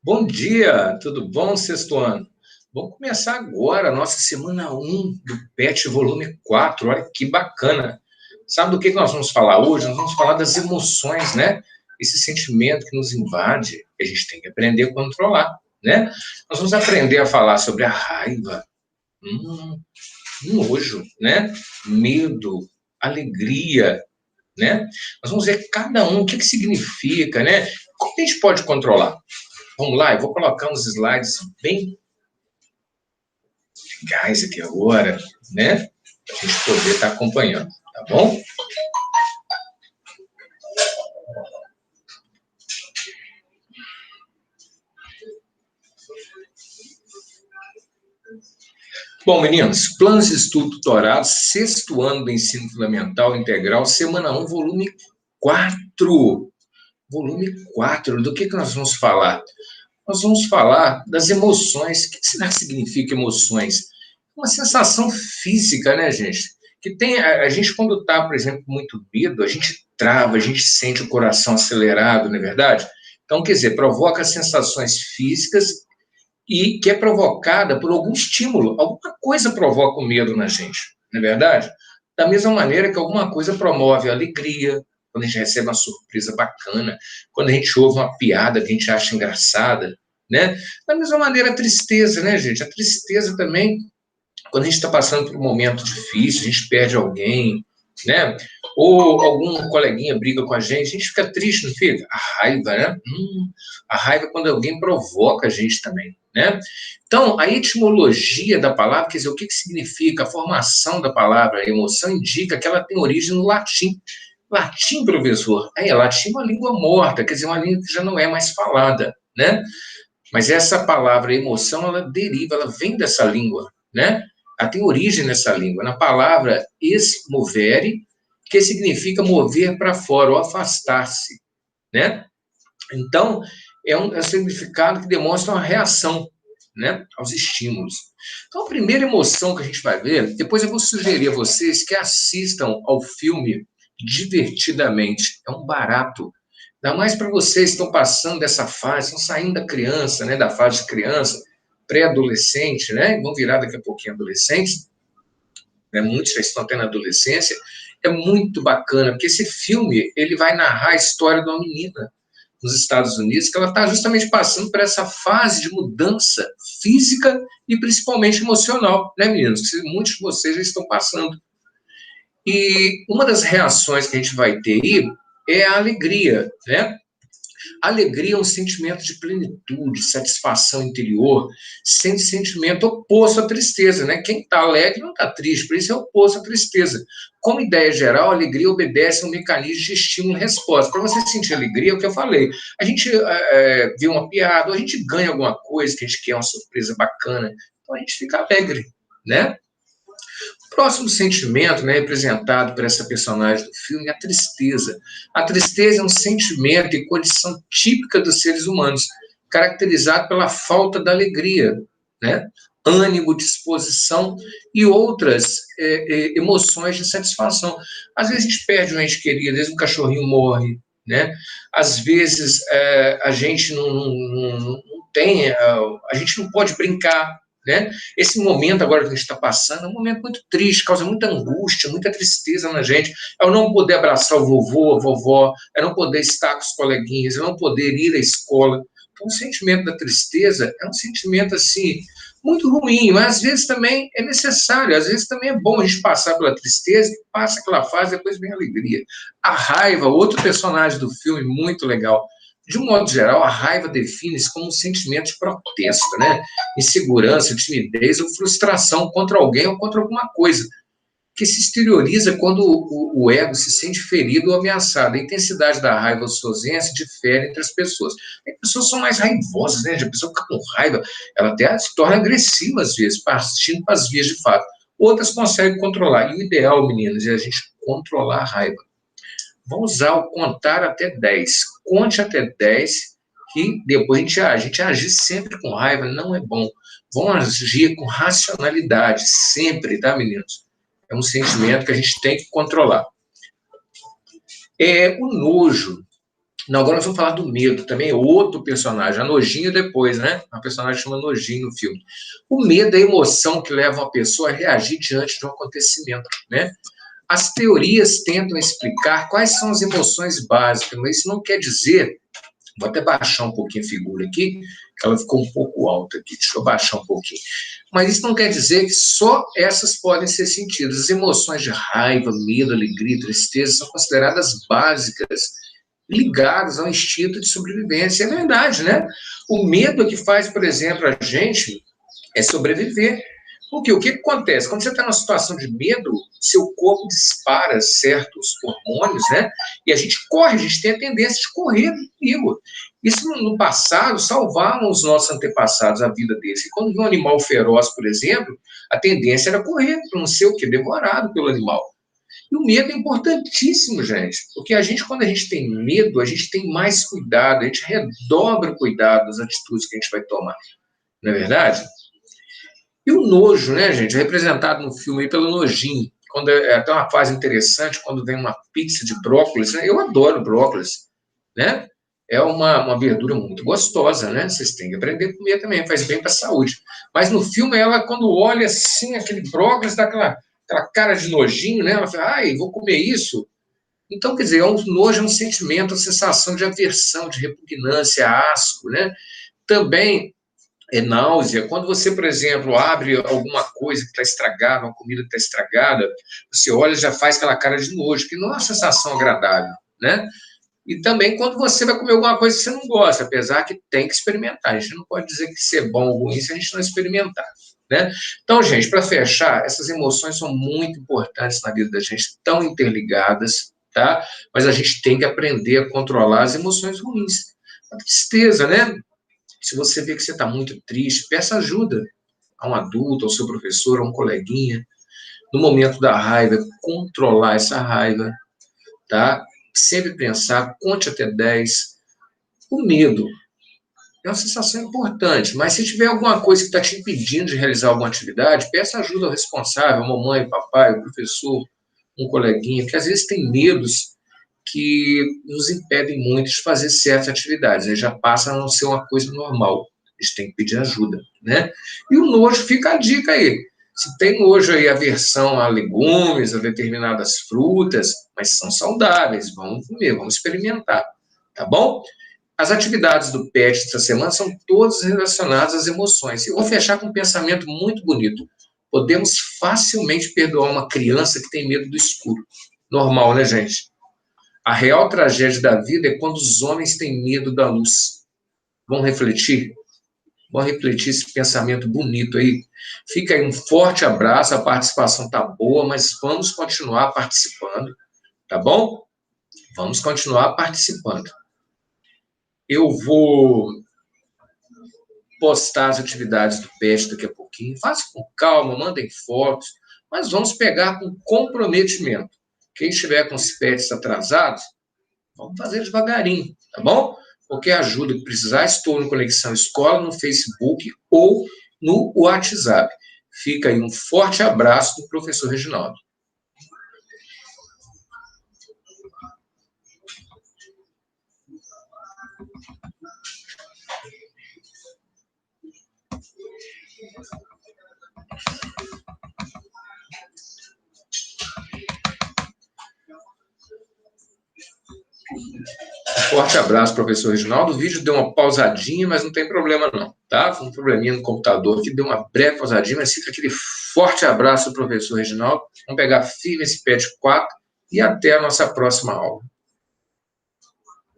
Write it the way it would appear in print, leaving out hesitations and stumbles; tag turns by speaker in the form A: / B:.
A: Bom dia, tudo bom, sexto ano? Vamos começar agora a nossa semana 1 do PET volume 4. Olha que bacana. Sabe do que nós vamos falar hoje? Nós vamos falar das emoções, né? Esse sentimento que nos invade, que a gente tem que aprender a controlar, né? Nós vamos aprender a falar sobre a raiva, nojo, né? Medo, alegria, né? Nós vamos ver cada um, o que significa, né? Como a gente pode controlar? Vamos lá, eu vou colocar uns slides bem legais aqui agora, né? Para a gente poder estar acompanhando, tá bom? Bom, meninos, planos de estudo tutorado, sexto ano do ensino fundamental integral, semana 1, volume 4. Volume 4, do que nós vamos falar? Nós vamos falar das emoções. O que será que significa emoções? Uma sensação física, né, gente? Que tem a gente quando está, por exemplo, com muito medo, a gente trava, a gente sente o coração acelerado, não é verdade? Então, quer dizer, provoca sensações físicas e que é provocada por algum estímulo. Alguma coisa provoca o medo na gente, não é verdade? Da mesma maneira que alguma coisa promove a alegria, quando a gente recebe uma surpresa bacana, quando a gente ouve uma piada que a gente acha engraçada, né? Da mesma maneira a tristeza, né, gente? A tristeza também, quando a gente está passando por um momento difícil, a gente perde alguém, né? Ou algum coleguinha briga com a gente fica triste, não fica? A raiva, né? A raiva é quando alguém provoca a gente também, né? Então, a etimologia da palavra, quer dizer, o que significa a formação da palavra, a emoção, indica que ela tem origem no latim. Latim, professor, latim é uma língua morta, quer dizer, uma língua que já não é mais falada, né? Mas essa palavra emoção, ela deriva, ela vem dessa língua, né? Ela tem origem nessa língua, na palavra esmovere, que significa mover para fora ou afastar-se, né? Então, é um significado que demonstra uma reação, né, aos estímulos. Então, a primeira emoção que a gente vai ver, depois eu vou sugerir a vocês que assistam ao filme Divertidamente. É um barato. Ainda mais para vocês que estão passando dessa fase, estão saindo da criança, né, da fase de criança, pré-adolescente, né, vão virar daqui a pouquinho adolescentes, né, muitos já estão até na adolescência. É muito bacana, porque esse filme ele vai narrar a história de uma menina nos Estados Unidos, que ela está justamente passando por essa fase de mudança física e principalmente emocional, né, meninos? Que muitos de vocês já estão passando. E uma das reações que a gente vai ter aí é a alegria, né? A alegria é um sentimento de plenitude, satisfação interior, sem sentimento oposto à tristeza, né? Quem está alegre não está triste, por isso é oposto à tristeza. Como ideia geral, a alegria obedece a um mecanismo de estímulo e resposta. Para você sentir alegria, é o que eu falei. A gente vê uma piada, ou a gente ganha alguma coisa que a gente quer, uma surpresa bacana, então a gente fica alegre, né? O próximo sentimento, né, representado por essa personagem do filme, é a tristeza. A tristeza é um sentimento e condição típica dos seres humanos, caracterizado pela falta da alegria, né? Ânimo, disposição e outras emoções de satisfação. Às vezes a gente perde um ente querido, às vezes um cachorrinho morre, né? Às vezes a gente não tem, a gente não pode brincar, né? Esse momento agora que a gente está passando é um momento muito triste, causa muita angústia, muita tristeza na gente. É eu não poder abraçar o vovô, a vovó, é não poder estar com os coleguinhas, é não poder ir à escola. Então, o sentimento da tristeza é um sentimento, assim, muito ruim, mas às vezes também é necessário, às vezes também é bom a gente passar pela tristeza, passa aquela fase, depois vem a alegria. A raiva, outro personagem do filme muito legal. De um modo geral, a raiva define-se como um sentimento de protesto, né? Insegurança, timidez ou frustração contra alguém ou contra alguma coisa, que se exterioriza quando o ego se sente ferido ou ameaçado. A intensidade da raiva ou sofrência difere entre as pessoas. As pessoas são mais raivosas, né? A pessoa fica com raiva, ela até se torna agressiva às vezes, partindo para as vias de fato. Outras conseguem controlar. E o ideal, meninas, é a gente controlar a raiva. Vamos usar o contar até 10. Conte até 10, que depois a gente agir sempre com raiva não é bom. Vamos agir com racionalidade, sempre, tá, meninos? É um sentimento que a gente tem que controlar. O nojo. Não, agora nós vamos falar do medo, também é outro personagem, a Nojinho depois, né? A personagem chama Nojinho no filme. O medo é a emoção que leva uma pessoa a reagir diante de um acontecimento, né? As teorias tentam explicar quais são as emoções básicas, mas isso não quer dizer. Vou até baixar um pouquinho a figura aqui, que ela ficou um pouco alta aqui. Deixa eu baixar um pouquinho. Mas isso não quer dizer que só essas podem ser sentidas. As emoções de raiva, medo, alegria, tristeza são consideradas básicas, ligadas ao instinto de sobrevivência. É verdade, né? O medo é que faz, por exemplo, a gente sobreviver. Porque o que acontece? Quando você está numa situação de medo, seu corpo dispara certos hormônios, né? E a gente corre, a gente tem a tendência de correr do perigo. Isso no passado salvavam os nossos antepassados a vida deles. E quando vê um animal feroz, por exemplo, a tendência era correr para não ser o quê? Devorado pelo animal. E o medo é importantíssimo, gente, porque quando a gente tem medo, a gente tem mais cuidado, a gente redobra o cuidado das atitudes que a gente vai tomar. Não é verdade? E o nojo, né, gente, representado no filme aí pelo nojinho. Quando é até uma fase interessante, quando vem uma pizza de brócolis, né? Eu adoro brócolis, né? É uma verdura muito gostosa, né? Vocês têm que aprender a comer também, faz bem para a saúde. Mas no filme, ela, quando olha assim, aquele brócolis, dá aquela cara de nojinho, né? Ela fala, ai, vou comer isso. Então, quer dizer, é um nojo, é um sentimento, uma sensação de aversão, de repugnância, asco, né? Também náusea. Quando você, por exemplo, abre alguma coisa que está estragada, uma comida que está estragada, você olha e já faz aquela cara de nojo, que não é uma sensação agradável, né? E também quando você vai comer alguma coisa que você não gosta, apesar que tem que experimentar. A gente não pode dizer que isso é bom ou ruim se a gente não experimentar, né? Então, gente, para fechar, essas emoções são muito importantes na vida da gente, estão interligadas, tá? Mas a gente tem que aprender a controlar as emoções ruins. A tristeza, né? Se você vê que você está muito triste, peça ajuda a um adulto, ao seu professor, a um coleguinha. No momento da raiva, controlar essa raiva, tá? Sempre pensar, conte até 10. O medo é uma sensação importante, mas se tiver alguma coisa que está te impedindo de realizar alguma atividade, peça ajuda ao responsável, a mamãe, o papai, o professor, um coleguinha, porque às vezes tem medos que nos impedem muito de fazer certas atividades, aí já passa a não ser uma coisa normal. A gente tem que pedir ajuda, né? E o nojo, fica a dica aí. Se tem nojo aí, aversão a legumes, a determinadas frutas, mas são saudáveis, vamos comer, vamos experimentar, tá bom? As atividades do PET essa semana são todas relacionadas às emoções. Eu vou fechar com um pensamento muito bonito. Podemos facilmente perdoar uma criança que tem medo do escuro. Normal, né, gente? A real tragédia da vida é quando os homens têm medo da luz. Vamos refletir? Vamos refletir esse pensamento bonito aí. Fica aí um forte abraço, a participação tá boa, mas vamos continuar participando, tá bom? Vamos continuar participando. Eu vou postar as atividades do PET daqui a pouquinho. Faça com calma, mandem fotos, mas vamos pegar com comprometimento. Quem estiver com os PETs atrasados, vamos fazer devagarinho, tá bom? Qualquer ajuda que precisar, estou no Conexão Escola, no Facebook ou no WhatsApp. Fica aí um forte abraço do professor Reginaldo. Um forte abraço, professor Reginaldo. O vídeo deu uma pausadinha, mas não tem problema não, tá? Foi um probleminha no computador que deu uma breve pausadinha, mas fica aquele forte abraço, professor Reginaldo. Vamos pegar firme esse PET 4 e até a nossa próxima aula.